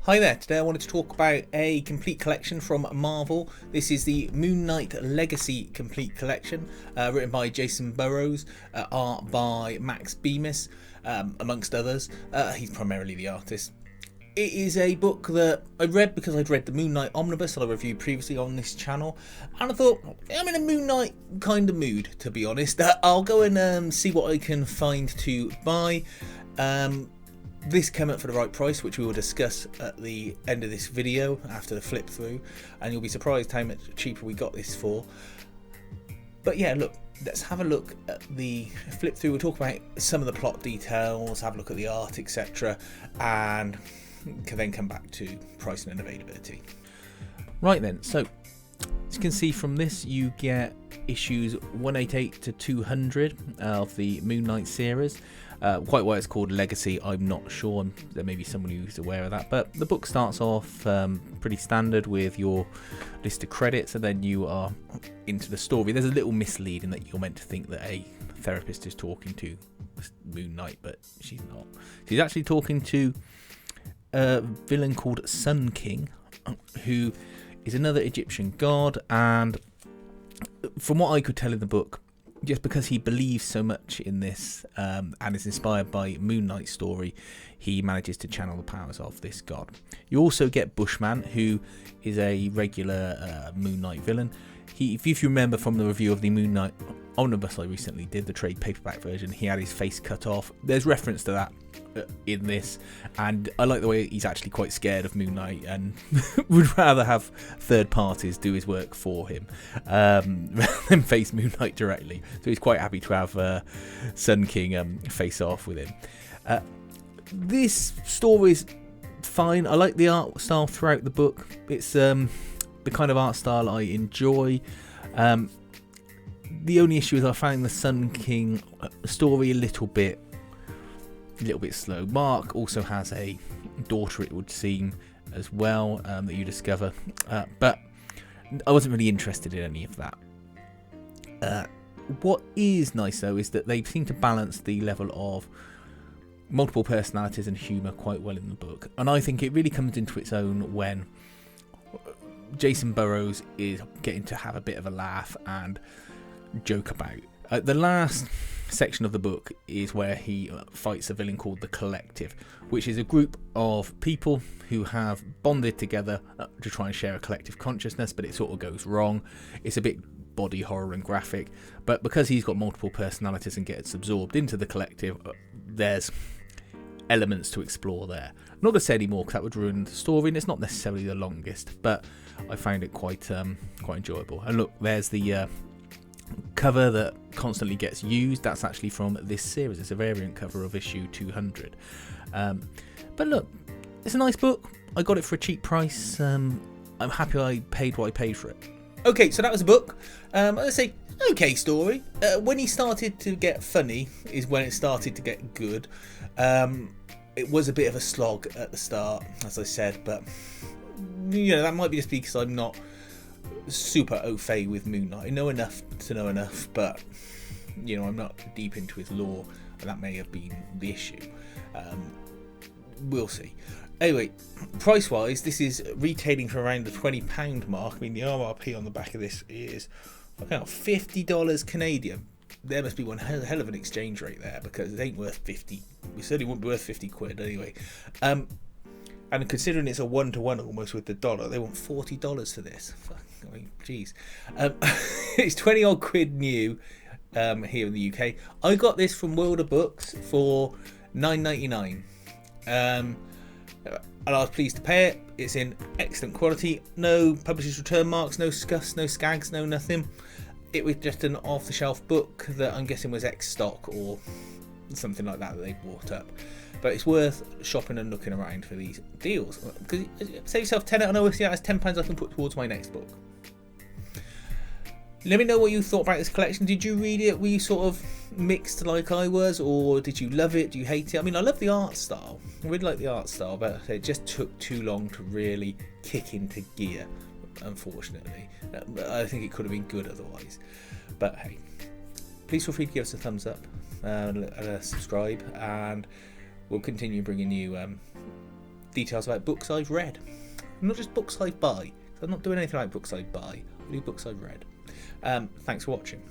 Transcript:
Hi there, today I wanted to talk about a complete collection from Marvel. This is the Moon Knight Legacy Complete Collection, written by Jason Burrows, art by Marc Spector, amongst others. He's primarily the artist. It is a book that I read because I'd read the Moon Knight Omnibus that I reviewed previously on this channel, and I thought, I'm in a Moon Knight kind of mood, to be honest. I'll go and see what I can find to buy. This came up for the right price, which we will discuss at the end of this video after the flip through, and you'll be surprised how much cheaper we got this for. But yeah, look, let's have a look at the flip through. We'll talk about some of the plot details, have a look at the art, etc., and can then come back to pricing and availability. Right then, so as you can see from this, you get issues 188 to 200 of the Moon Knight series. Quite why it's called Legacy, I'm not sure. There may be someone who's aware of that, but the book starts off pretty standard with your list of credits, and then you are into the story. There's a little misleading that you're meant to think that a therapist is talking to Moon Knight, but she's not. She's actually talking to a villain called Sun King, who is another Egyptian god, and from what I could tell in the book, just because he believes so much in this and is inspired by Moon Knight's story, he manages to channel the powers of this god. You also get Bushman, who is a regular Moon Knight villain. If you remember from the review of the Moon Knight Omnibus I recently did, the trade paperback version, he had his face cut off. There's reference to that in this, and I like the way he's actually quite scared of Moon Knight and would rather have third parties do his work for him rather than face Moon Knight directly. So he's quite happy to have Sun King face off with him. This story is fine. I like the art style throughout the book. It's the kind of art style I enjoy. The only issue is I found the Sun King story a little bit slow. Mark also has a daughter, it would seem, as well, that you discover, but I wasn't really interested in any of that. What is nice though is that they seem to balance the level of multiple personalities and humour quite well in the book, and I think it really comes into its own when Jason Burrows is getting to have a bit of a laugh and joke about. The last section of the book is where he fights a villain called the Collective, which is a group of people who have bonded together to try and share a collective consciousness, but it sort of goes wrong. It's a bit body horror and graphic, but because he's got multiple personalities and gets absorbed into the Collective, there's elements to explore there. I'm not going to say any more because that would ruin the story, and it's not necessarily the longest, but I found it quite enjoyable. And look, there's the cover that constantly gets used. That's actually from this series. It's a variant cover of issue 200. But look, it's a nice book. I got it for a cheap price. I'm happy I paid what I paid for it. Okay, so that was a book. Let's say okay story. When he started to get funny is when it started to get good. It was a bit of a slog at the start, as I said, but you know, that might be just because I'm not super au fait with Moon Knight. I know enough to know enough, but you know, I'm not deep into his lore, and that may have been the issue. We'll see. Anyway, price wise, this is retailing for around the £20 mark. I mean, the RRP on the back of this is $50 Canadian. There must be one hell of an exchange rate there, because it ain't worth 50. It certainly wouldn't be worth 50 quid anyway. And considering it's a 1-to-1 almost with the dollar, they want $40 for this. I mean, jeez. It's 20 odd quid new here in the UK. I got this from World of Books for $9.99. And I was pleased to pay it. It's in excellent quality. No publisher's return marks, no scuffs, no skags, no nothing. It was just an off-the-shelf book that I'm guessing was ex-stock or something like that they bought up. But it's worth shopping and looking around for these deals, because save yourself 10 out on OFC. That's £10 I can put towards my next book. Let me know what you thought about this collection. Did you read it? Were you sort of mixed like I was, or did you love it? Do you hate it? I mean, I love the art style. I really like the art style, but it just took too long to really kick into gear, unfortunately. I think it could have been good otherwise. But hey, please feel free to give us a thumbs up and a subscribe, and we'll continue bringing you details about books I've read. Not just books I've buy. I'm not doing anything like books I buy. I do books I've read. Thanks for watching.